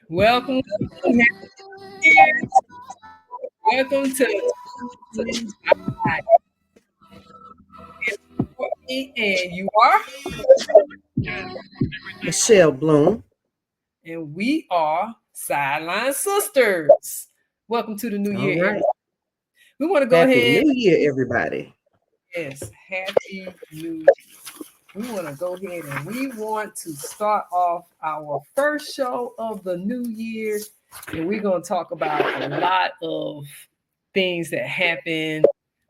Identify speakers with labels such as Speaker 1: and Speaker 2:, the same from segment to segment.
Speaker 1: Welcome, welcome to Courtney, and you are,
Speaker 2: Michelle Bloom.
Speaker 1: and we are Sideline Sisters. Welcome to the new
Speaker 2: All
Speaker 1: year,
Speaker 2: right.
Speaker 1: everyone. We want to go
Speaker 2: Happy
Speaker 1: ahead.
Speaker 2: New Year, everybody.
Speaker 1: Yes, happy new year. We want to go ahead and we want to start off our first show of the new year, and we're going to talk about a lot of things that happened,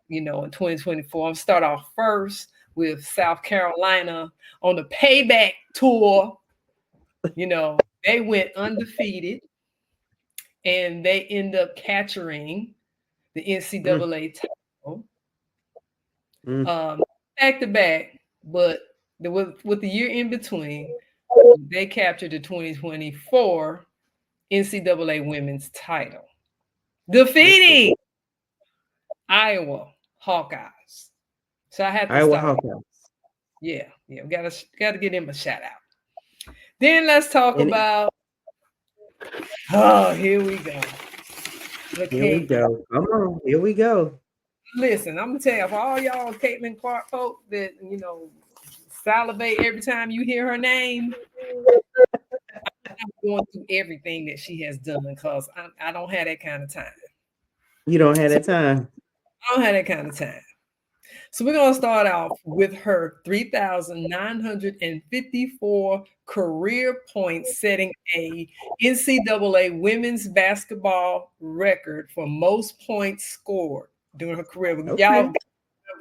Speaker 1: in 2024. I'm start off first with South Carolina on the payback tour. They went undefeated and they end up capturing the
Speaker 2: Mm,
Speaker 1: NCAA title
Speaker 2: mm.
Speaker 1: um, back to back, but with the year in between, they captured the 2024 NCAA women's title,
Speaker 2: Okay.
Speaker 1: defeating Iowa Hawkeyes. So I had to
Speaker 2: Iowa
Speaker 1: start.
Speaker 2: Hawkeyes.
Speaker 1: Yeah, we gotta give them a shout out. Then let's talk
Speaker 2: And
Speaker 1: about. Oh, here we go. The
Speaker 2: here we
Speaker 1: Caitlin.
Speaker 2: go. Come on. Here we go.
Speaker 1: Listen, I'm gonna tell you, for all y'all Caitlin Clark folk that salivate every time you hear her name, I'm going through everything that she has done because I don't have that kind of time.
Speaker 2: You don't have
Speaker 1: So
Speaker 2: that time.
Speaker 1: I don't have that kind of time. So we're gonna start off with her 3,954 career points, setting a NCAA women's basketball record for most points scored during her career. Y'all
Speaker 2: Okay.
Speaker 1: remember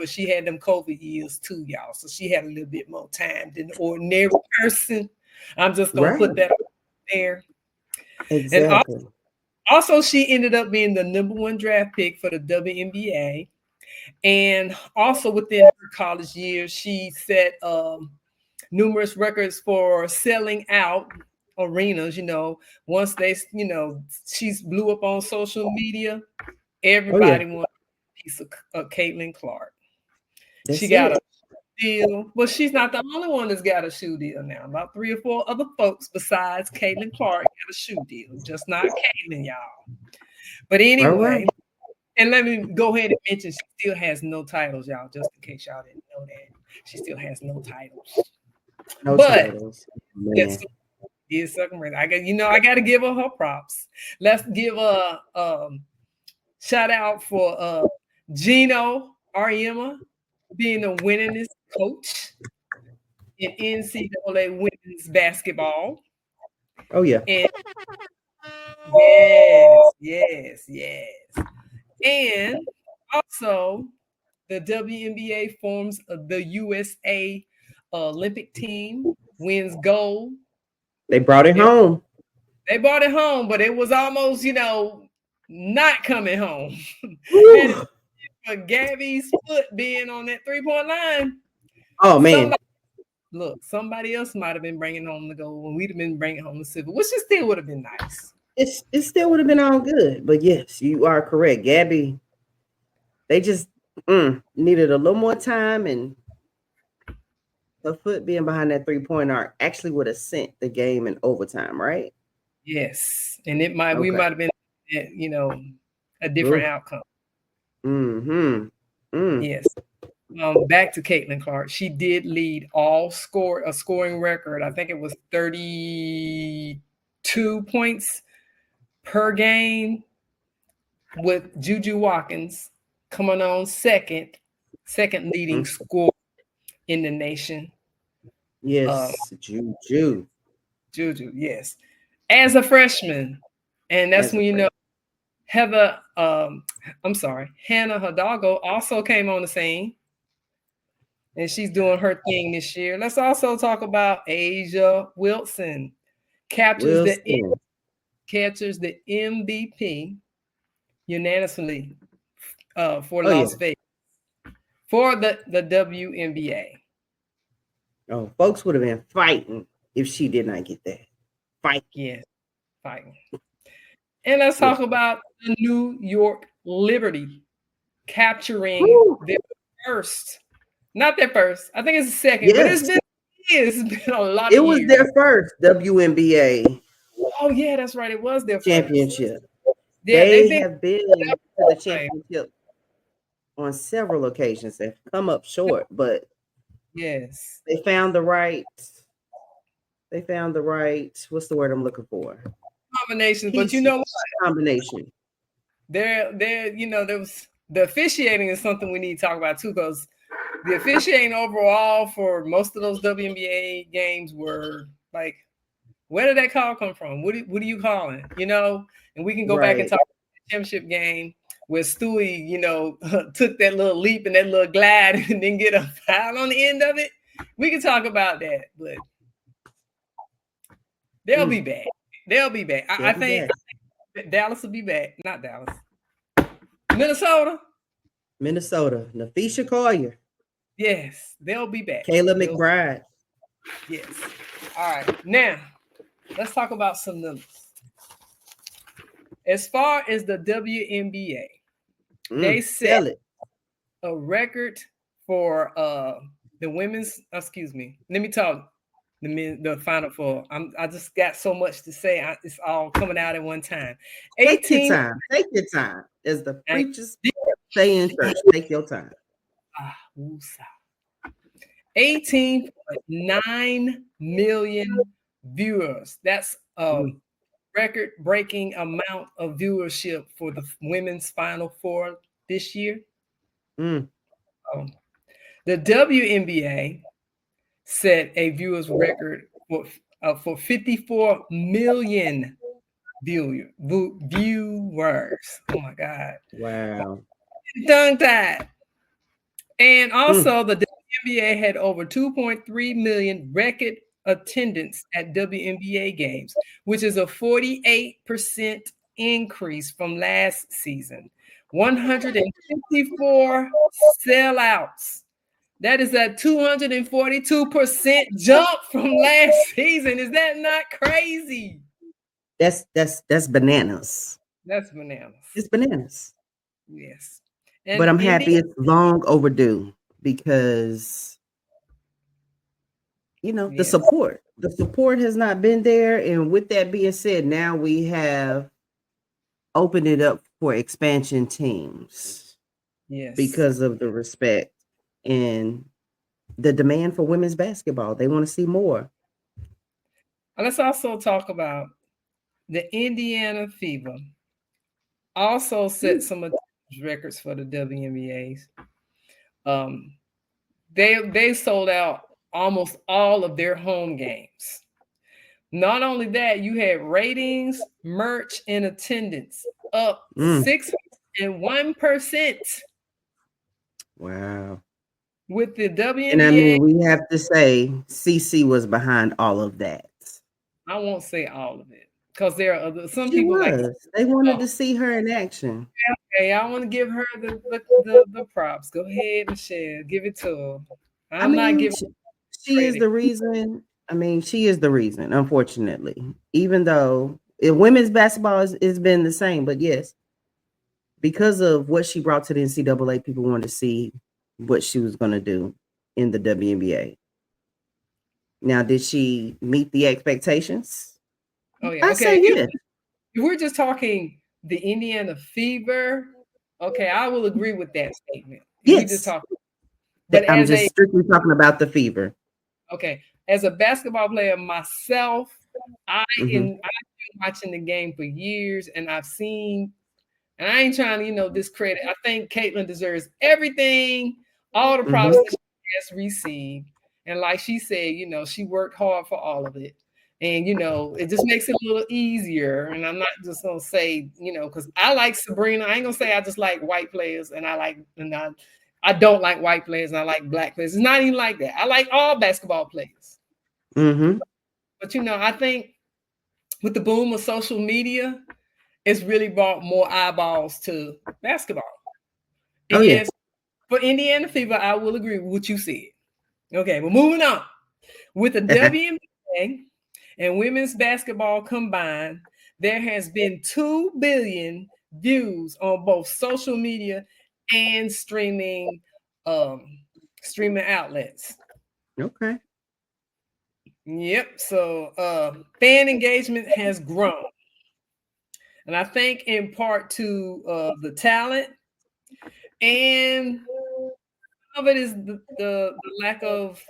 Speaker 1: she had them COVID years too, y'all. So she had a little bit more time than the ordinary person. I'm just gonna
Speaker 2: Right.
Speaker 1: put that out there. And
Speaker 2: Exactly.
Speaker 1: also, she ended up being the number one draft pick for the WNBA. And also within her college years, she set numerous records for selling out arenas. Once she's blew up on social media,
Speaker 2: Oh, yeah.
Speaker 1: everybody wanted a piece of Caitlin Clark. She
Speaker 2: That's
Speaker 1: got a
Speaker 2: it.
Speaker 1: deal. Well, she's not the only one that's got a shoe deal now. About 3 or 4 other folks besides Caitlin Clark got a shoe deal, just not Caitlin, y'all. But
Speaker 2: All right.
Speaker 1: anyway, and let me go ahead and mention she still has no titles, y'all, just in case y'all didn't know that. She still has no titles.
Speaker 2: No
Speaker 1: But
Speaker 2: titles.
Speaker 1: yes,
Speaker 2: Man.
Speaker 1: is second rate. I gotta give her props. Let's give a shout out for Gino Ariema being the winningest coach in NCAA women's basketball.
Speaker 2: Oh, yeah.
Speaker 1: And yes. And also the WNBA forms the USA Olympic team, wins gold.
Speaker 2: They brought it
Speaker 1: They,
Speaker 2: home.
Speaker 1: they brought it home, but it was almost, not coming home. Had it
Speaker 2: Woo.
Speaker 1: for Gabby's foot being on that 3-point line,
Speaker 2: Oh, man.
Speaker 1: somebody somebody else might have been bringing home the gold when we'd have been bringing home the silver, which is still would have been nice.
Speaker 2: It still would have been all good. But yes, you are correct. Gabby, they just needed a little more time, and the foot being behind that 3 point arc actually would have sent the game in overtime, right?
Speaker 1: Yes, and we
Speaker 2: Okay.
Speaker 1: might have been, a different
Speaker 2: Ooh.
Speaker 1: outcome.
Speaker 2: Mm-hmm. Mm.
Speaker 1: Yes. Back to Caitlin Clark. She did lead a scoring record. I think it was 32 points per game, with Juju Watkins coming on second leading
Speaker 2: Mm.
Speaker 1: score in the nation. Uh,
Speaker 2: Yes, Juju
Speaker 1: Juju, yes, as a freshman, and that's
Speaker 2: as a
Speaker 1: when
Speaker 2: friend.
Speaker 1: Heather. I'm sorry, Hannah Hidalgo also came on the scene, and she's doing her thing this year. Let's also talk about Asia Wilson, captures the
Speaker 2: Wilson.
Speaker 1: captures the MVP unanimously for
Speaker 2: Oh yeah.
Speaker 1: Las Vegas for the WNBA.
Speaker 2: Oh, folks would have been fighting if she did not get that. Fight.
Speaker 1: Yes, fighting. And let's
Speaker 2: Yeah.
Speaker 1: talk about the New York Liberty capturing
Speaker 2: Woo.
Speaker 1: their first, not their first, I think it's the second, but it's
Speaker 2: Yes.
Speaker 1: been years. It's been a lot of
Speaker 2: It was
Speaker 1: years.
Speaker 2: their first WNBA
Speaker 1: Oh yeah, that's right. It was their first
Speaker 2: championship.
Speaker 1: Yeah, they've
Speaker 2: They
Speaker 1: been
Speaker 2: have been to the
Speaker 1: playing.
Speaker 2: championship on several occasions. They've come up short, but
Speaker 1: Yes.
Speaker 2: they found the right. They found the right. What's the word I'm looking for?
Speaker 1: Combinations, but you know what?
Speaker 2: Pieces combination.
Speaker 1: There, there was the officiating is something we need to talk about too, because the officiating overall for most of those WNBA games were like, where did that call come from? What do you call it? And we can go back and
Speaker 2: Right.
Speaker 1: talk about the championship game where Stewie, took that little leap and that little glide and then get a foul on the end of it. We can talk about that, but they'll be back. They'll be back. I think Dallas will be back. Not Dallas. Minnesota.
Speaker 2: Minnesota. Nafisha Collier.
Speaker 1: Yes, they'll be back.
Speaker 2: Kayla McBride.
Speaker 1: Yes. All right. Now, let's talk about some numbers. As far as the WNBA, they set a record for the women's. Excuse me. Let me talk. The Final Four. I just got so much to say. It's all coming out at one time.
Speaker 2: Take your time. Take your time. As the preachers say in church, take your time.
Speaker 1: 18.9 million viewers. That's a record-breaking amount of viewership for the women's Final Four this year. The WNBA set a viewers record for 54 million viewers. Oh my God!
Speaker 2: Wow.
Speaker 1: Tongue tied. And also, the WNBA had over 2.3 million record attendance at WNBA games, which is a 48% increase from last season. 154 sellouts. That is a 242% jump from last season. Is that not crazy?
Speaker 2: That's bananas.
Speaker 1: That's bananas.
Speaker 2: It's bananas.
Speaker 1: Yes.
Speaker 2: But I'm happy it's long overdue because, the support has not been there. And with that being said, now we have opened it up for expansion teams.
Speaker 1: Yes.
Speaker 2: Because of the respect and the demand for women's basketball. They want to see more.
Speaker 1: Let's also talk about the Indiana Fever. Also set some records for the WNBAs. They sold out almost all of their home games. Not only that, you had ratings, merch, and attendance up 601%.
Speaker 2: Wow.
Speaker 1: With the WNBA.
Speaker 2: And I mean, we have to say CC was behind all of that.
Speaker 1: I won't say all of it because there are some
Speaker 2: She
Speaker 1: people
Speaker 2: was. They wanted to see her in action.
Speaker 1: Okay, I want to give her the props. Go ahead, Michelle. Give it to her. I'm not giving.
Speaker 2: She is the reason. I mean, she is the reason. Unfortunately, even though women's basketball has been the same, but yes, because of what she brought to the NCAA, people wanted to see what she was going to do in the WNBA. Now, did she meet the expectations?
Speaker 1: Oh yeah.
Speaker 2: I say yes.
Speaker 1: If we're just talking the Indiana Fever, okay, I will agree with that statement.
Speaker 2: Yes.
Speaker 1: We just talk.
Speaker 2: But I'm just strictly talking about the Fever.
Speaker 1: Okay, as a basketball player myself, I've been watching the game for years, and I've seen. And I ain't trying to, discredit. I think Caitlin deserves everything, all the props that she has received. And like she said, she worked hard for all of it. And, it just makes it a little easier. And I'm not just going to say, because I like Sabrina. I ain't going to say I just like white players and I don't like white players and I like black players. It's not even like that. I like all basketball players. But, I think with the boom of social media, it's really brought more eyeballs to basketball. And yes, for Indiana Fever, I will agree with what you said. Okay, but moving on. With the WNBA and women's basketball combined, there has been 2 billion views on both social media and streaming outlets.
Speaker 2: Okay.
Speaker 1: Yep. So fan engagement has grown. And I think in part to the talent, and some of it is the lack of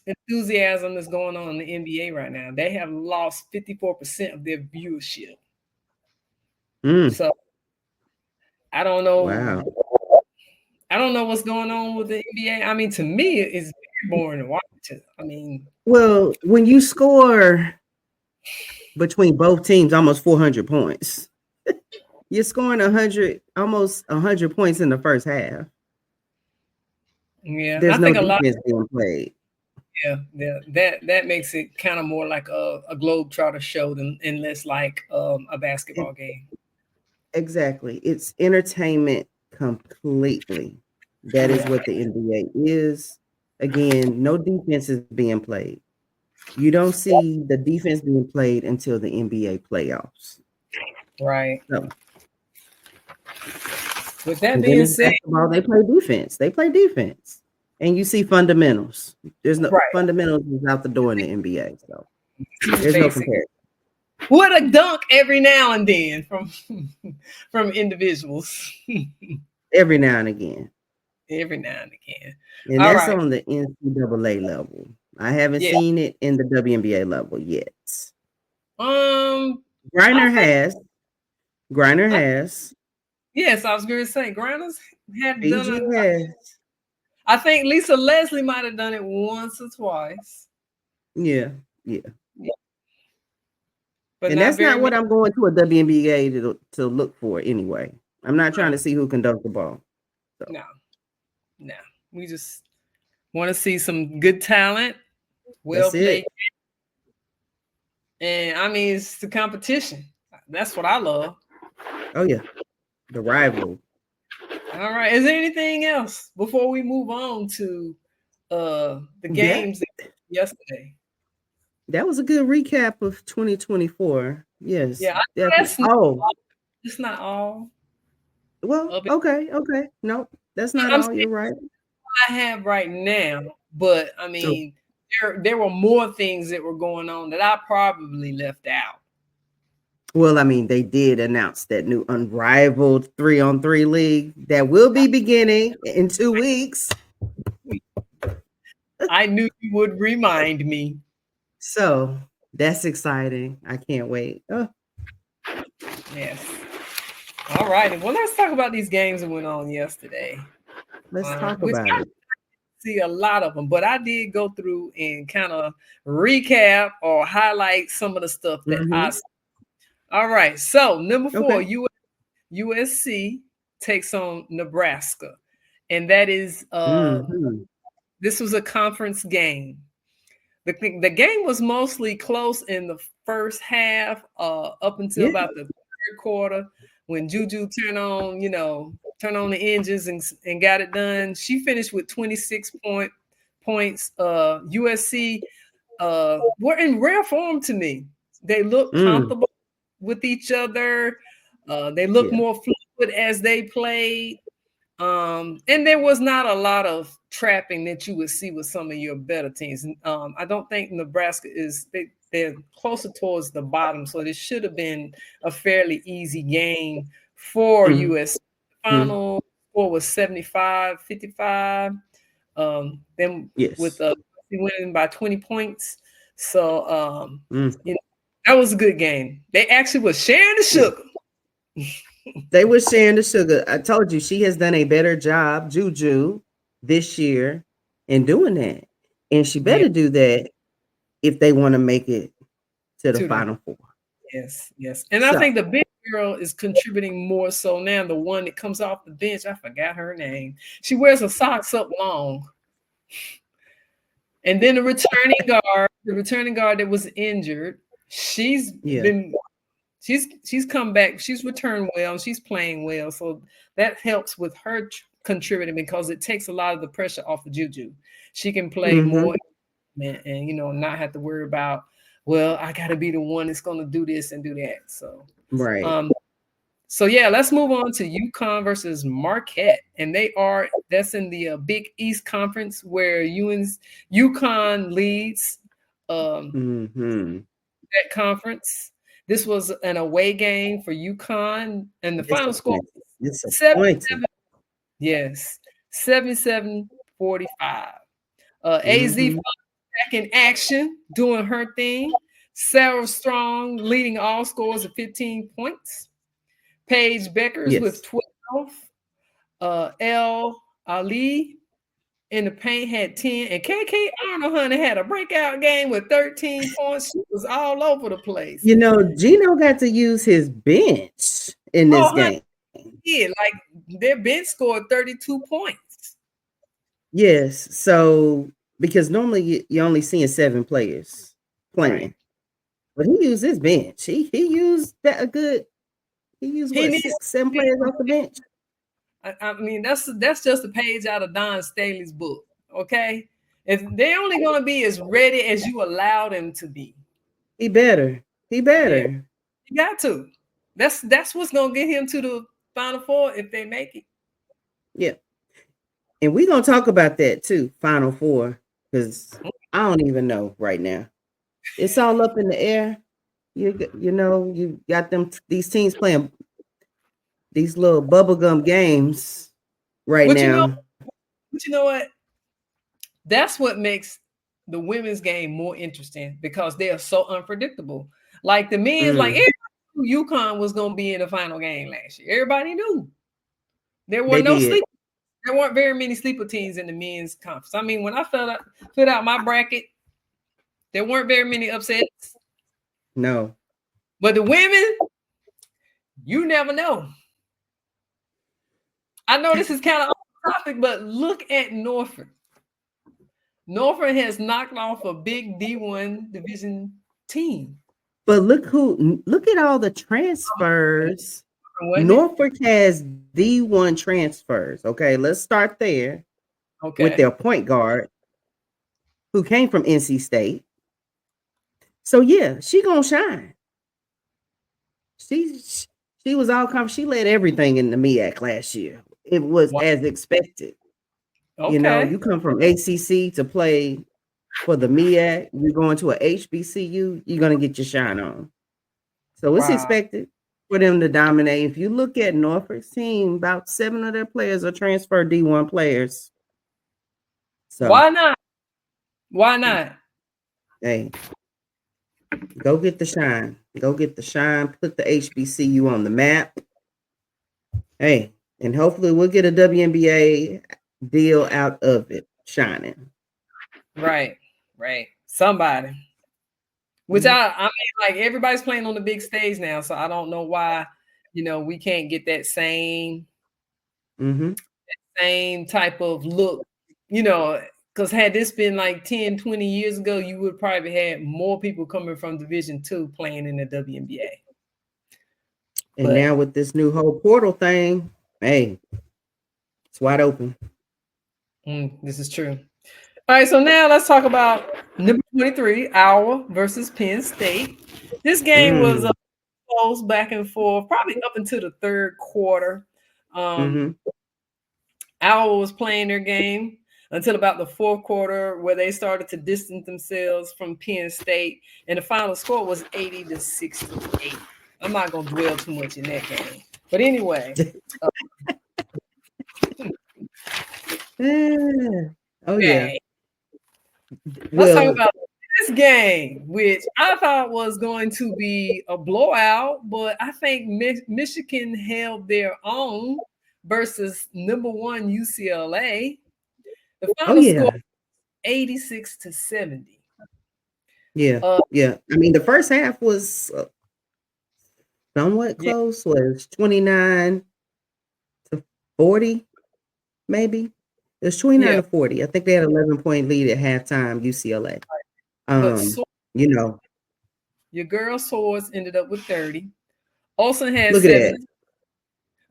Speaker 1: enthusiasm that's going on in the NBA right now. They have lost 54% of their viewership.
Speaker 2: Mm,
Speaker 1: So I don't know.
Speaker 2: wow.
Speaker 1: I don't know what's going on with the NBA. I mean, to me, it's very boring to watch it. I mean,
Speaker 2: Well, when you score between both teams almost 400 points, you're scoring 100, almost 100 points in the first half.
Speaker 1: yeah, I
Speaker 2: There's no
Speaker 1: think a lot.
Speaker 2: defense being played.
Speaker 1: Yeah, that makes it kind of more like a globetrotter show than and less like a basketball game.
Speaker 2: Exactly. It's entertainment completely. That is
Speaker 1: Yeah,
Speaker 2: what the NBA is. Again, no defense is being played. You don't see the defense being played until the NBA playoffs.
Speaker 1: right.
Speaker 2: So,
Speaker 1: With that
Speaker 2: and then
Speaker 1: being
Speaker 2: in
Speaker 1: said,
Speaker 2: basketball, they play defense. They play defense. And you see fundamentals. There's no
Speaker 1: right,
Speaker 2: fundamentals is out the door in the NBA. So there's no
Speaker 1: basic.
Speaker 2: comparison.
Speaker 1: What a dunk every now and then from from individuals.
Speaker 2: Every now and again.
Speaker 1: Every now and again.
Speaker 2: And
Speaker 1: All
Speaker 2: that's
Speaker 1: right.
Speaker 2: on the NCAA level. I haven't
Speaker 1: Yeah.
Speaker 2: seen it in the WNBA level yet.
Speaker 1: Um. I
Speaker 2: Griner
Speaker 1: think.
Speaker 2: has. Griner
Speaker 1: I,
Speaker 2: has.
Speaker 1: yes, I was going to say Grinders had done
Speaker 2: Fiji
Speaker 1: it.
Speaker 2: has.
Speaker 1: I think Lisa Leslie might have done it once or twice.
Speaker 2: Yeah. Yeah.
Speaker 1: Yeah, but
Speaker 2: And
Speaker 1: not
Speaker 2: that's
Speaker 1: very
Speaker 2: not
Speaker 1: many.
Speaker 2: what I'm going to a WNBA to look for anyway. I'm not trying
Speaker 1: No,
Speaker 2: to see who can dunk the ball. So
Speaker 1: no, no. We just want to see some good talent, well
Speaker 2: that's
Speaker 1: played,
Speaker 2: it.
Speaker 1: and I mean it's the competition. That's what I love.
Speaker 2: Oh yeah. The rival.
Speaker 1: All right. Is there anything else before we move on to the
Speaker 2: That
Speaker 1: games yesterday?
Speaker 2: that was a good recap of 2024. Yes,
Speaker 1: Yeah, I know
Speaker 2: definitely.
Speaker 1: that's not
Speaker 2: Oh,
Speaker 1: all. It's not all
Speaker 2: well,
Speaker 1: of it.
Speaker 2: okay, okay. No, that's not
Speaker 1: I'm
Speaker 2: all.
Speaker 1: saying
Speaker 2: You're right.
Speaker 1: I have right now, but I
Speaker 2: So,
Speaker 1: mean there were more things that were going on that I probably left out.
Speaker 2: well, I mean, they did announce that new Unrivaled 3-on-3 league that will be beginning in 2 weeks.
Speaker 1: I knew you would remind me.
Speaker 2: So that's exciting. I can't wait. Oh,
Speaker 1: Yes. All right. Well, let's talk about these games that went on yesterday.
Speaker 2: let's talk
Speaker 1: Which
Speaker 2: about
Speaker 1: I
Speaker 2: it.
Speaker 1: see a lot of them, but I did go through and kind of recap or highlight some of the stuff that I
Speaker 2: Hmm.
Speaker 1: saw. All right. So number four,
Speaker 2: Okay.
Speaker 1: USC takes on Nebraska. And that is
Speaker 2: Hmm.
Speaker 1: this was a conference game. The game was mostly close in the first half, up until
Speaker 2: Yeah.
Speaker 1: about the third quarter when Juju turned on the engines and got it done. She finished with 26 points. USC were in rare form to me. They looked
Speaker 2: Mm,
Speaker 1: comfortable with each other. They looked
Speaker 2: yeah.
Speaker 1: more fluid as they played. And there was not a lot of trapping that you would see with some of your better teams. I don't think Nebraska they're closer towards the bottom, so this should have been a fairly easy game for
Speaker 2: Mhm.
Speaker 1: US. Final score was 75-55. Then with
Speaker 2: Yes.
Speaker 1: winning by 20 points. So
Speaker 2: Mm,
Speaker 1: you know, that was a good game. They actually was sharing the
Speaker 2: yeah.
Speaker 1: sugar.
Speaker 2: They were sharing the sugar. I told you she has done a better job, Juju, this year in doing that. And she
Speaker 1: Yeah,
Speaker 2: better do that if they want to make it to the
Speaker 1: to the
Speaker 2: Final Four.
Speaker 1: yes, yes. And I
Speaker 2: So,
Speaker 1: think the big girl is contributing more so now. The one that comes off the bench, I forgot her name. She wears her socks up long. And then the returning guard that was injured, she's
Speaker 2: yeah.
Speaker 1: been she's come back. She's returned well. She's playing well. So that helps with her contributing because it takes a lot of the pressure off of Juju. She can play
Speaker 2: Hmm.
Speaker 1: more and not have to worry about, well, I got to be the one that's going to do this and do that. So
Speaker 2: Right.
Speaker 1: um so yeah, let's move on to UConn versus Marquette, and that's in the Big East Conference where UConn leads
Speaker 2: Mm-hmm.
Speaker 1: that conference. This was an away game for UConn, and the final score
Speaker 2: Disappointing.
Speaker 1: seven
Speaker 2: Disappointing.
Speaker 1: seven. Yes, 77-45. AZ
Speaker 2: Mm-hmm.
Speaker 1: back in action, doing her thing. Sarah Strong leading all scores at 15 points. Paige Beckers with
Speaker 2: Yes.
Speaker 1: 12. L. Ali in the paint had 10. And KK Arnold, honey, had a breakout game with 13 points. She was all over the place.
Speaker 2: You know, Gino got to use his bench in this
Speaker 1: Oh, honey,
Speaker 2: game.
Speaker 1: yeah, like their bench scored 32 points.
Speaker 2: Yes. So because normally you're only seeing 7 players
Speaker 1: Right.
Speaker 2: playing, but he used his bench. He used that a good. He used
Speaker 1: He
Speaker 2: what
Speaker 1: needs
Speaker 2: 6, 7 players off the bench.
Speaker 1: I mean, that's just a page out of Don Staley's book. Okay. If they're only gonna be as ready as you allow them to be.
Speaker 2: He better. He
Speaker 1: Yeah,
Speaker 2: better.
Speaker 1: you got to. That's what's gonna get him to the Final Four if they make it.
Speaker 2: Yeah. And we're gonna talk about that too, Final Four, because I don't even know right now. It's all up in the air. You know, you got these teams playing these little bubblegum games right
Speaker 1: But you know,
Speaker 2: now.
Speaker 1: but you know what? That's what makes the women's game more interesting because they are so unpredictable. Like the men's, like
Speaker 2: Mm,
Speaker 1: everybody knew UConn was gonna be in the final game last year. Everybody knew there were
Speaker 2: they
Speaker 1: no
Speaker 2: did.
Speaker 1: sleep. There weren't very many sleeper teams in the men's conference. I mean, when I filled out my bracket, there weren't very many upsets.
Speaker 2: No.
Speaker 1: But the women, you never know. I know this is kind of off topic, but look at Norfolk. Norfolk has knocked off a big D1 division team.
Speaker 2: But look at all the transfers.
Speaker 1: Wasn't it?
Speaker 2: Norfolk has D1 transfers. Okay, let's start there with
Speaker 1: Okay.
Speaker 2: their point guard who came from NC State. So yeah, she gonna shine. She she was all conference. She led everything in the MEAC last year. It was
Speaker 1: Wow.
Speaker 2: as expected. You know,
Speaker 1: Okay.
Speaker 2: you come from ACC to play for the MEAC. You're going to a HBCU. You're gonna get your shine on. So it's
Speaker 1: Wow.
Speaker 2: expected for them to dominate. If you look at Norfolk's team, about 7 of their players are transferred D1 players. So
Speaker 1: Why not? Why not?
Speaker 2: hey, go get the shine. Go get the shine. Put the HBCU on the map. Hey, and hopefully we'll get a WNBA deal out of it. Shining.
Speaker 1: Right. Right. Somebody. Which
Speaker 2: Mm-hmm.
Speaker 1: I mean, like everybody's playing on the big stage now, so I don't know why, we can't get that
Speaker 2: Mm-hmm.
Speaker 1: same type of look, because had this been like 10, 20 years ago, you would probably had more people coming from Division Two playing in the WNBA.
Speaker 2: And
Speaker 1: But
Speaker 2: now with this new whole portal thing, hey, it's wide open.
Speaker 1: this is true. All right, so now let's talk about number 23, Iowa versus Penn State. This game was
Speaker 2: Mm.
Speaker 1: close back and forth, probably up until the third quarter.
Speaker 2: Mm-hmm.
Speaker 1: Iowa was playing their game until about the fourth quarter, where they started to distance themselves from Penn State, and the final score was 80-68. I'm not gonna dwell too much in that game, but anyway,
Speaker 2: Oh yeah.
Speaker 1: okay. Let's talk
Speaker 2: Well,
Speaker 1: about this game, which I thought was going to be a blowout, but I think Michigan held their own versus number one UCLA. The
Speaker 2: oh
Speaker 1: final score
Speaker 2: yeah.
Speaker 1: 86-70.
Speaker 2: Yeah.
Speaker 1: Uh,
Speaker 2: Yeah. I mean, the first half was somewhat
Speaker 1: yeah,
Speaker 2: close, was 29-40, maybe. It was 29
Speaker 1: yeah,
Speaker 2: to 40. I think they had 11-point lead at halftime, UCLA.
Speaker 1: but
Speaker 2: You know,
Speaker 1: your girl Swords ended up with 30. Olsen had
Speaker 2: look at
Speaker 1: 7.
Speaker 2: that.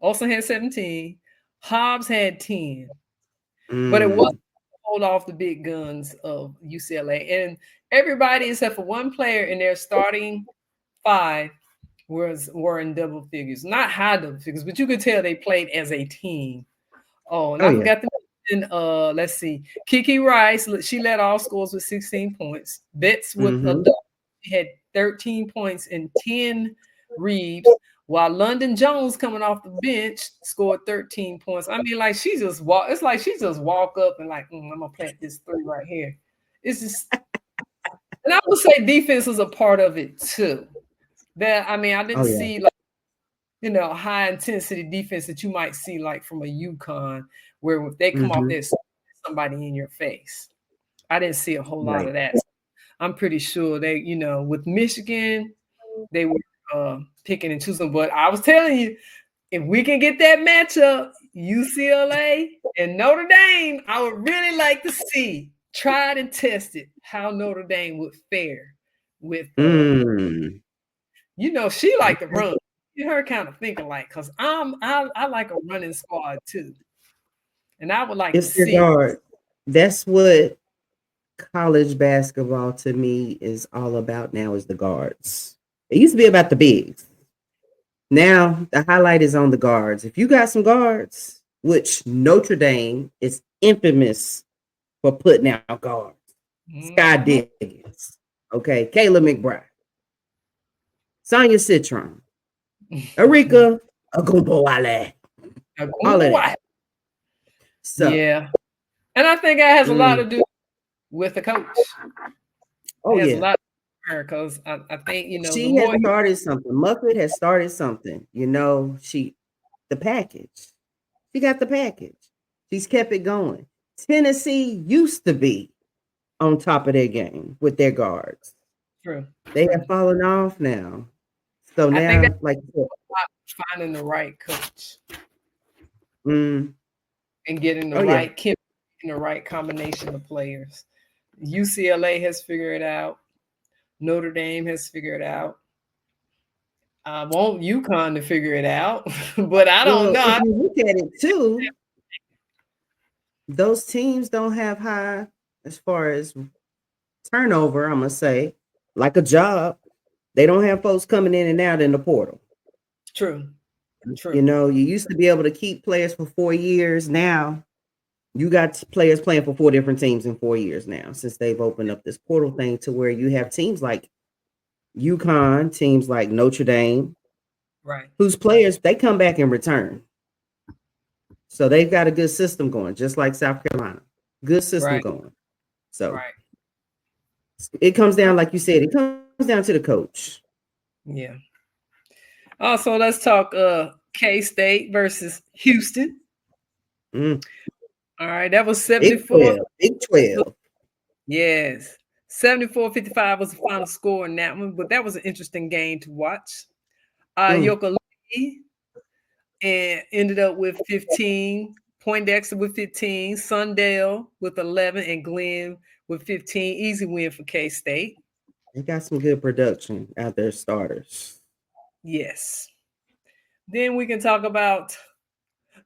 Speaker 1: Olsen had 17. Hobbs had 10. But it wasn't
Speaker 2: Mm.
Speaker 1: hold off the big guns of UCLA. And everybody except for one player in their starting five were in double figures. Not high double figures, but you could tell they played as a team. Oh, and
Speaker 2: Oh
Speaker 1: I
Speaker 2: yeah.
Speaker 1: forgot to And let's see, Kiki Rice, she led all scores with 16 points. Betts with a
Speaker 2: Mm-hmm.
Speaker 1: double. She had 13 points and 10 reads, while London Jones coming off the bench scored 13 points. I mean, like she just walk. It's like she just walk up and like, I'm gonna plant this three right here. It's just, and I would say defense is a part of it too. That I mean, I
Speaker 2: Oh
Speaker 1: didn't
Speaker 2: yeah.
Speaker 1: see like high intensity defense that you might see like from a UConn, where if they come off
Speaker 2: Mm-hmm.
Speaker 1: there, somebody in your face. I didn't see a whole lot
Speaker 2: Right.
Speaker 1: of that. I'm pretty sure they, with Michigan, they were picking and choosing. But I was telling you, if we can get that matchup, UCLA and Notre Dame, I would really like to see tried and tested how Notre Dame would fare with
Speaker 2: Mm.
Speaker 1: she like to
Speaker 2: Okay.
Speaker 1: run. Her kind of thinking like, because I like a running squad too. And I would like to
Speaker 2: It's their
Speaker 1: see.
Speaker 2: guard. That's what college basketball to me is all about now is the guards. It used to be about the bigs. Now the highlight is on the guards. If you got some guards, which Notre Dame is infamous for putting out guards. Sky
Speaker 1: Mhm.
Speaker 2: Diggins, okay, Kayla McBride, Sonia Citron, Erika Agumbowale, all of that. So,
Speaker 1: Yeah. And I think that has a lot to
Speaker 2: mm,
Speaker 1: do with the coach.
Speaker 2: oh
Speaker 1: It has a
Speaker 2: yeah,
Speaker 1: lot to do with her because I think, the
Speaker 2: she has
Speaker 1: more he,
Speaker 2: started something. Muffet has started something. The package. She got the package. She's kept it going. Tennessee used to be on top of their game with their guards.
Speaker 1: true,
Speaker 2: They
Speaker 1: true.
Speaker 2: have fallen off now. So
Speaker 1: I think that's
Speaker 2: now, like,
Speaker 1: finding the right coach
Speaker 2: mm,
Speaker 1: and getting the
Speaker 2: oh yeah,
Speaker 1: right chemistry and the right combination of players. UCLA has figured it out. Notre Dame has figured it out. I want UConn to figure it out, but I don't
Speaker 2: well,
Speaker 1: know.
Speaker 2: if you look at it too, those teams don't have high as far as turnover, I'm gonna say, like a job. They don't have folks coming in and out in the portal.
Speaker 1: True,
Speaker 2: You
Speaker 1: true.
Speaker 2: know, you used to be able to keep players for 4 years. Now you got players playing for four different teams in 4 years now, since they've opened up this portal thing to where you have teams like UConn, teams like Notre Dame,
Speaker 1: Right,
Speaker 2: whose players they come back and return. So they've got a good system going, just like South Carolina. Good system
Speaker 1: right,
Speaker 2: going. So
Speaker 1: right.
Speaker 2: it comes down, like you said, it comes down to the coach.
Speaker 1: Yeah. Also, let's talk K-State versus Houston.
Speaker 2: Mm,
Speaker 1: All right, that was
Speaker 2: Big
Speaker 1: 74.
Speaker 2: 12, Big 12.
Speaker 1: Yes. 74-55 was the final score in that one, but that was an interesting game to watch.
Speaker 2: Mm,
Speaker 1: Yoka Lee and ended up with 15, Poindexter with 15, Sundale with 11, and Glenn with 15. Easy win for K-State.
Speaker 2: they got some good production out there, starters.
Speaker 1: Yes. Then we can talk about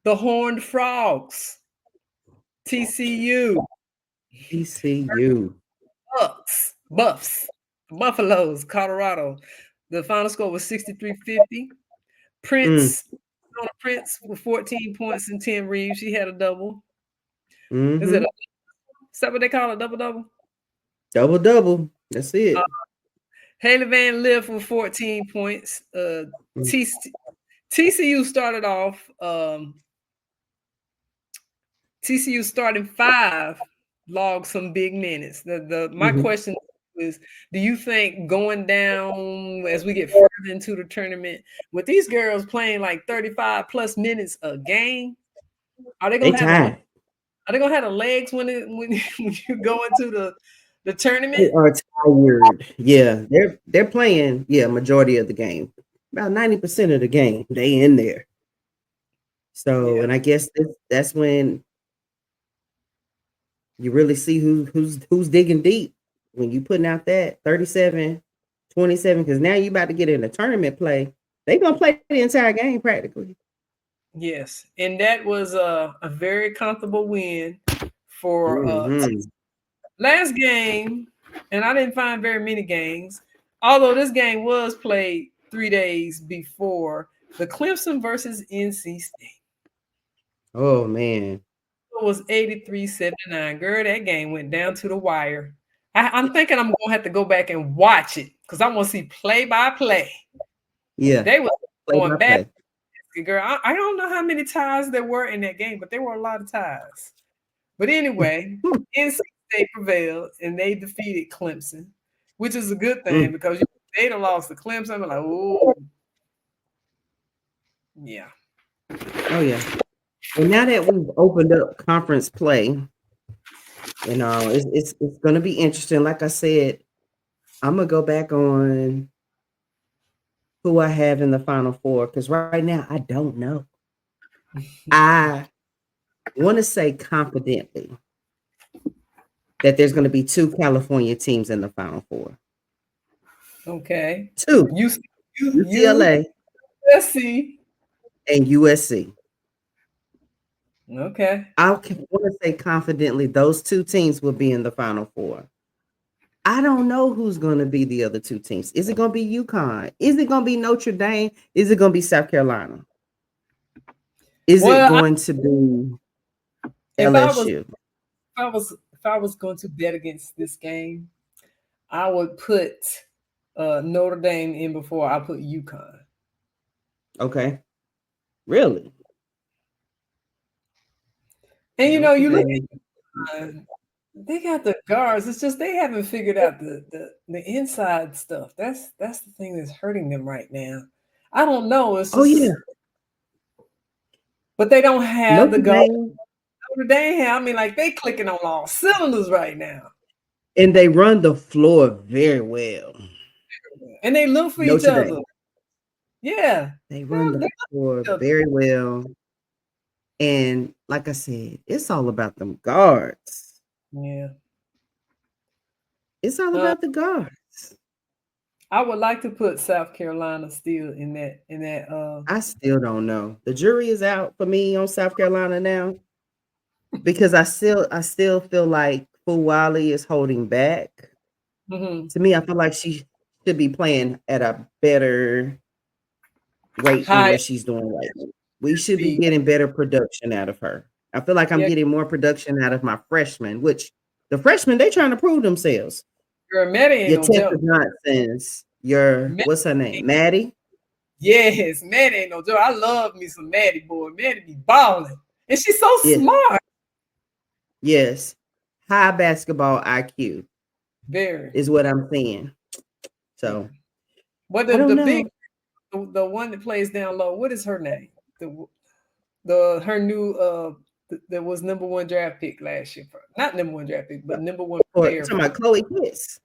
Speaker 1: the Horned Frogs, TCU,
Speaker 2: ECU.
Speaker 1: Buffs, Buffaloes, Colorado. The final score was 63-50.
Speaker 2: Mm,
Speaker 1: Prince with 14 points and 10 reads. She had a double. Is
Speaker 2: mm-hmm.
Speaker 1: is that what they call it? Double double?
Speaker 2: Double double. That's
Speaker 1: Uh,
Speaker 2: it.
Speaker 1: Haley Van Lift with 14 points.
Speaker 2: Mm,
Speaker 1: TCU started off. TCU starting five logged some big minutes. The my
Speaker 2: mhm.
Speaker 1: question is, do you think going down as we get further into the tournament with these girls playing like 35 plus minutes a game, are they
Speaker 2: They
Speaker 1: gonna have the
Speaker 2: tied.
Speaker 1: are they gonna have the legs when when you go into the
Speaker 2: They
Speaker 1: tournament?
Speaker 2: are tired. Yeah, they're playing. Yeah, majority of the game, about 90% of the game, they in there. So,
Speaker 1: Yeah.
Speaker 2: and I guess that's when you really see who's digging deep when you putting out that 37-27. Because now you about to get in a tournament play. They gonna play the entire game practically.
Speaker 1: Yes. And that was a very comfortable win for
Speaker 2: Mm-hmm.
Speaker 1: last game, and I didn't find very many games. Although this game was played 3 days before the Clemson versus NC State.
Speaker 2: Oh man,
Speaker 1: was 83-79. Girl, that game went down to the wire. I'm thinking I'm gonna have to go back and watch it because I want to see play by play.
Speaker 2: Yeah,
Speaker 1: They was
Speaker 2: play by
Speaker 1: going back,
Speaker 2: play.
Speaker 1: girl. I don't know how many ties there were in that game, but there were a lot of ties. But anyway, NC State prevailed and they defeated Clemson, which is a good thing
Speaker 2: Mm.
Speaker 1: because they'd have lost to Clemson. I'm like, oh, yeah.
Speaker 2: Oh yeah. And now that we've opened up conference play, it's going to be interesting. Like I said, I'm gonna go back on who I have in the Final Four because right now I don't know. I want to say confidently that there's going to be 2 California teams in the Final Four.
Speaker 1: Okay.
Speaker 2: 2,
Speaker 1: You,
Speaker 2: UCLA
Speaker 1: let's see.
Speaker 2: and USC.
Speaker 1: Okay.
Speaker 2: I want to say confidently those 2 teams will be in the Final Four. I don't know who's going to be the other 2 teams. Is it going to be UConn? Is it going to be Notre Dame? Is it going to be South Carolina? Is it
Speaker 1: Well,
Speaker 2: going to be
Speaker 1: if I was
Speaker 2: LSU?
Speaker 1: if I was going to bet against this game, I would put Notre Dame in before I put UConn.
Speaker 2: Okay. Really?
Speaker 1: And
Speaker 2: Notre
Speaker 1: you look
Speaker 2: Dame.
Speaker 1: at they got the guards. It's just they haven't figured out the inside stuff. That's the thing that's hurting them right now. I don't know. It's
Speaker 2: Oh
Speaker 1: just,
Speaker 2: yeah.
Speaker 1: but they don't have the
Speaker 2: Notre
Speaker 1: guard.
Speaker 2: Dame.
Speaker 1: Notre Dame have. I mean, like they clicking on all cylinders right now,
Speaker 2: And they run the floor very well.
Speaker 1: and they look for each
Speaker 2: Notre
Speaker 1: other.
Speaker 2: Dame.
Speaker 1: Yeah,
Speaker 2: They run
Speaker 1: they
Speaker 2: the floor
Speaker 1: look for each
Speaker 2: very well. And like I said, it's all about them guards.
Speaker 1: other. Yeah.
Speaker 2: It's all
Speaker 1: Uh,
Speaker 2: about the guards.
Speaker 1: I would like to put South Carolina still in that.
Speaker 2: I still don't know. The jury is out for me on South Carolina now because I still feel like Fuwali is holding back.
Speaker 1: Mhm.
Speaker 2: To me, I feel like she should be playing at a better rate than
Speaker 1: High
Speaker 2: what she's doing right now. We should be
Speaker 1: speed.
Speaker 2: getting better production out of her. I feel like I'm
Speaker 1: Yeah,
Speaker 2: getting more production out of my freshmen, which the freshmen, they trying to prove themselves.
Speaker 1: girl, Maddie ain't
Speaker 2: Your
Speaker 1: no
Speaker 2: Tessa
Speaker 1: joke.
Speaker 2: Johnsons, your
Speaker 1: Maddie,
Speaker 2: what's her name? Maddie?
Speaker 1: yes, Maddie ain't no joke. I love me some Maddie boy. Maddie be balling, and she's so
Speaker 2: Yes,
Speaker 1: smart.
Speaker 2: yes. High basketball IQ
Speaker 1: Very.
Speaker 2: is what I'm saying.
Speaker 1: Yeah.
Speaker 2: So
Speaker 1: But
Speaker 2: I don't
Speaker 1: the big
Speaker 2: know.
Speaker 1: the one that plays down low. What is her name? The her new that was number one draft pick last year. Not number one draft pick, but number one
Speaker 2: Or
Speaker 1: player.
Speaker 2: talking about Chloe Kiss,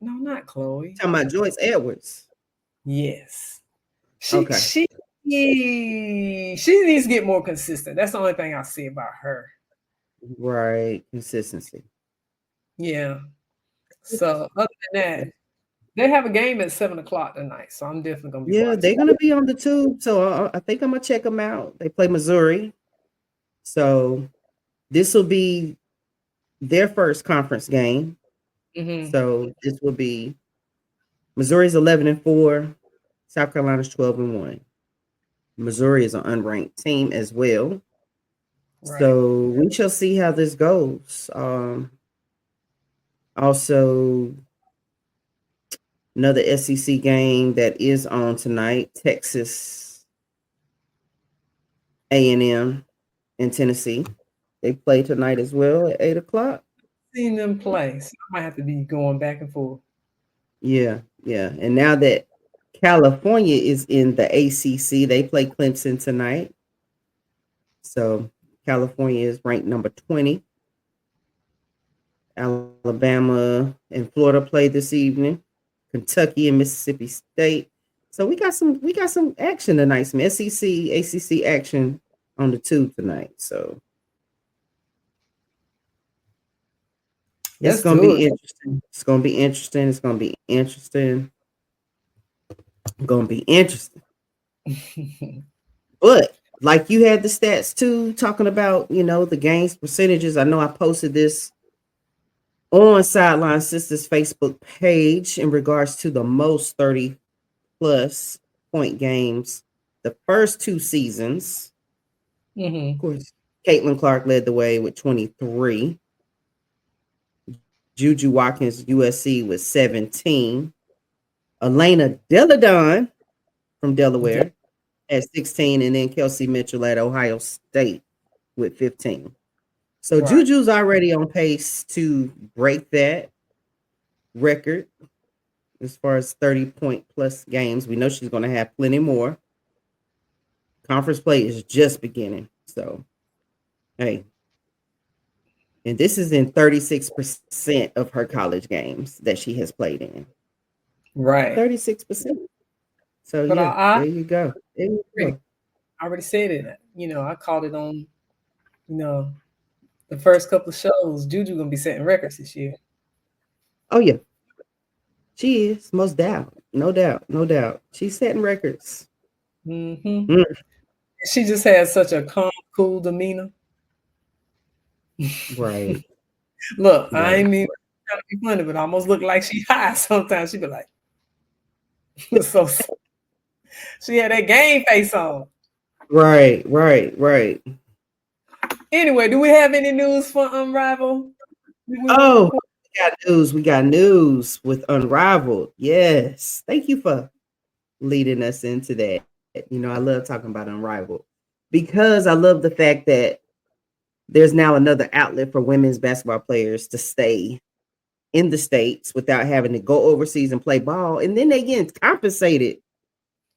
Speaker 1: No, not Chloe.
Speaker 2: talking about Joyce Edwards.
Speaker 1: Yes. She
Speaker 2: Okay.
Speaker 1: she she needs to get more consistent. That's the only thing I see about her.
Speaker 2: Right. Consistency.
Speaker 1: Yeah. So other than that, they have a game at 7 o'clock tonight. So I'm definitely gonna be
Speaker 2: Yeah, they're
Speaker 1: watching.
Speaker 2: gonna be on the tube. So I think I'm gonna check them out. They play Missouri. So this will be their first conference game.
Speaker 1: Mm-hmm.
Speaker 2: So this will be Missouri's 11-4, South Carolina's 12-1. Missouri is an unranked team as well.
Speaker 1: Right.
Speaker 2: So we shall see how this goes. Also, another SEC game that is on tonight: Texas A&M in Tennessee. They play tonight as well at 8 o'clock.
Speaker 1: Seen them play. So I might have to be going back and forth.
Speaker 2: Yeah, yeah. And now that California is in the ACC, they play Clemson tonight. So California is ranked number 20. Alabama and Florida play this evening. Kentucky and Mississippi State. So we got some action tonight, some SEC, ACC action on the tube tonight. So it's
Speaker 1: Let's
Speaker 2: gonna
Speaker 1: do
Speaker 2: be interesting. It's gonna be interesting. It's gonna be interesting. Gonna be interesting.
Speaker 1: it.
Speaker 2: But like you had the stats too, talking about the games percentages. I know I posted this on Sideline Sisters Facebook page in regards to the most 30+ point games the first 2 seasons. Of
Speaker 1: Mm-hmm.
Speaker 2: course, Caitlin Clark led the way with 23. Juju Watkins, USC, with 17. Elena Deladon from Delaware at 16. And then Kelsey Mitchell at Ohio State with 15. So
Speaker 1: Right.
Speaker 2: Juju's already on pace to break that record as far as 30-point plus games. We know she's going to have plenty more. Conference play is just beginning. So, hey. And this is in 36% of her college games that she has played in.
Speaker 1: Right.
Speaker 2: 36%. So,
Speaker 1: But
Speaker 2: yeah,
Speaker 1: I
Speaker 2: there you go. There you
Speaker 1: already,
Speaker 2: go.
Speaker 1: I already said it. I called it on, you know, the first couple of shows. Juju gonna be setting records this year.
Speaker 2: Oh, yeah. She is, most doubt. No doubt. No doubt. She's setting records.
Speaker 1: Mm-hmm.
Speaker 2: Mm,
Speaker 1: She just has such a calm, cool demeanor.
Speaker 2: right.
Speaker 1: Look, I
Speaker 2: Right.
Speaker 1: ain't mean trying to be funny, but I almost look like she high sometimes. She be like, so she had that game face on.
Speaker 2: Right. Right. Right.
Speaker 1: Anyway, do we have any news for Unrivaled? Do we want to
Speaker 2: Oh,
Speaker 1: report?
Speaker 2: we got news. We got news with Unrivaled. Yes. Thank you for leading us into that. I love talking about Unrivaled because I love the fact that there's now another outlet for women's basketball players to stay in the States without having to go overseas and play ball. And then they get compensated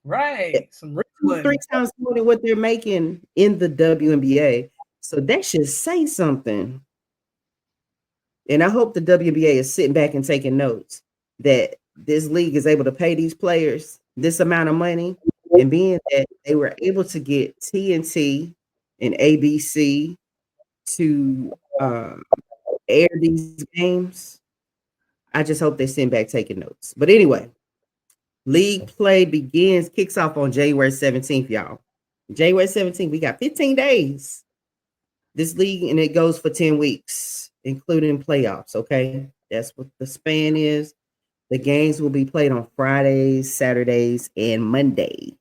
Speaker 1: Right, some rich
Speaker 2: 2, 3
Speaker 1: money.
Speaker 2: times more than what they're making in the WNBA. So that should say something. And I hope the WNBA is sitting back and taking notes that this league is able to pay these players this amount of money, and being that they were able to get TNT and ABC to air these games. I just hope they send back taking notes. But anyway, league play kicks off on January 17th, y'all. January 17th, we got 15 days. This league, and it goes for 10 weeks, including playoffs. Okay. That's what the span is. The games will be played on Fridays, Saturdays, and Mondays.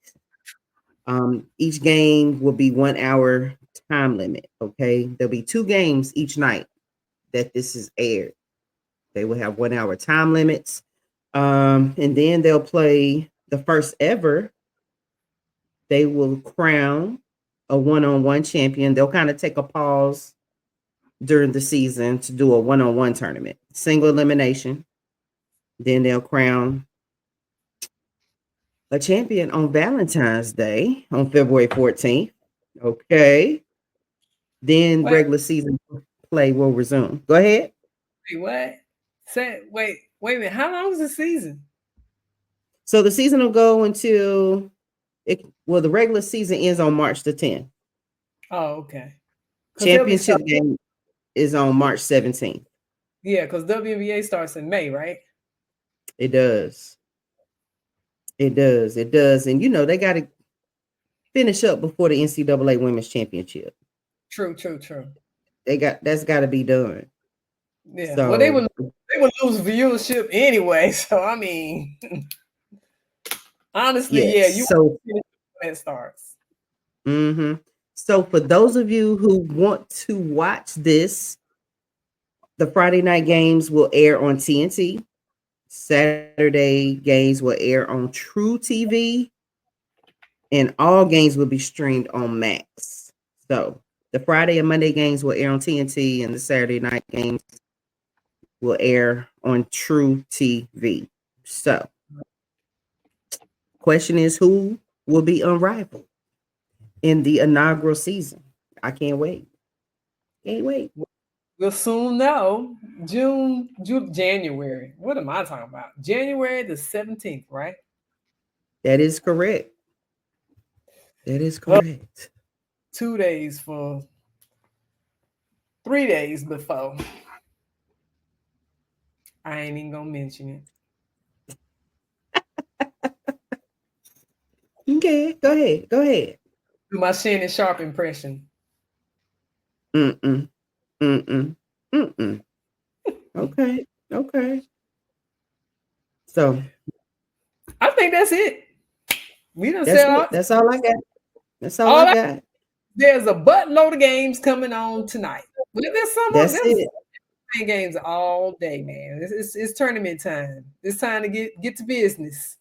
Speaker 2: Each game will be 1 hour time limit. Okay. There'll be 2 games each night that this is aired. They will have 1 hour time limits. And then they'll play the first ever. They will crown a one-on-one champion. They'll kind of take a pause during the season to do a one-on-one tournament, single elimination. Then they'll crown a champion on Valentine's Day on February 14th. Okay. Then
Speaker 1: Wait,
Speaker 2: regular season play will resume. Go ahead.
Speaker 1: what? Wait a minute. How long is the season?
Speaker 2: So the season will go until the regular season ends on March the 10th.
Speaker 1: Oh, okay. Because they'll be
Speaker 2: Championship
Speaker 1: starting.
Speaker 2: game is on March 17th.
Speaker 1: Yeah, because WNBA starts in May, right?
Speaker 2: It does. It does. It does. And they got to finish up before the NCAA Women's Championship.
Speaker 1: True, true, true.
Speaker 2: That's got to be done.
Speaker 1: Yeah. Well, they
Speaker 2: So
Speaker 1: would lose viewership anyway. So I mean, honestly, yeah,
Speaker 2: yes.
Speaker 1: you
Speaker 2: So
Speaker 1: finish when it starts.
Speaker 2: So for those of you who want to watch this, the Friday night games will air on TNT. Saturday games will air on True TV, and all games will be streamed on Max. So the Friday and Monday games will air on TNT, and the Saturday night games will air on True TV. So, question is, who will be unrivaled in the inaugural season? I can't wait. Can't wait.
Speaker 1: We'll soon know. January. What am I talking about? January the 17th, right?
Speaker 2: That is correct. That is
Speaker 1: Oh,
Speaker 2: correct.
Speaker 1: 2 days for 3 days before. I ain't even gonna mention it.
Speaker 2: Okay, go ahead. Go ahead.
Speaker 1: Do my Shannon Sharp impression.
Speaker 2: Mm-mm. Mm-mm. Mm-mm. Okay. Okay. So
Speaker 1: I think that's it. We done
Speaker 2: that's
Speaker 1: said
Speaker 2: it. That's all I got. That's all I
Speaker 1: all that.
Speaker 2: got.
Speaker 1: there's a buttload of games coming on tonight. But
Speaker 2: That's it.
Speaker 1: games all day, man. It's tournament time. It's time to get to business.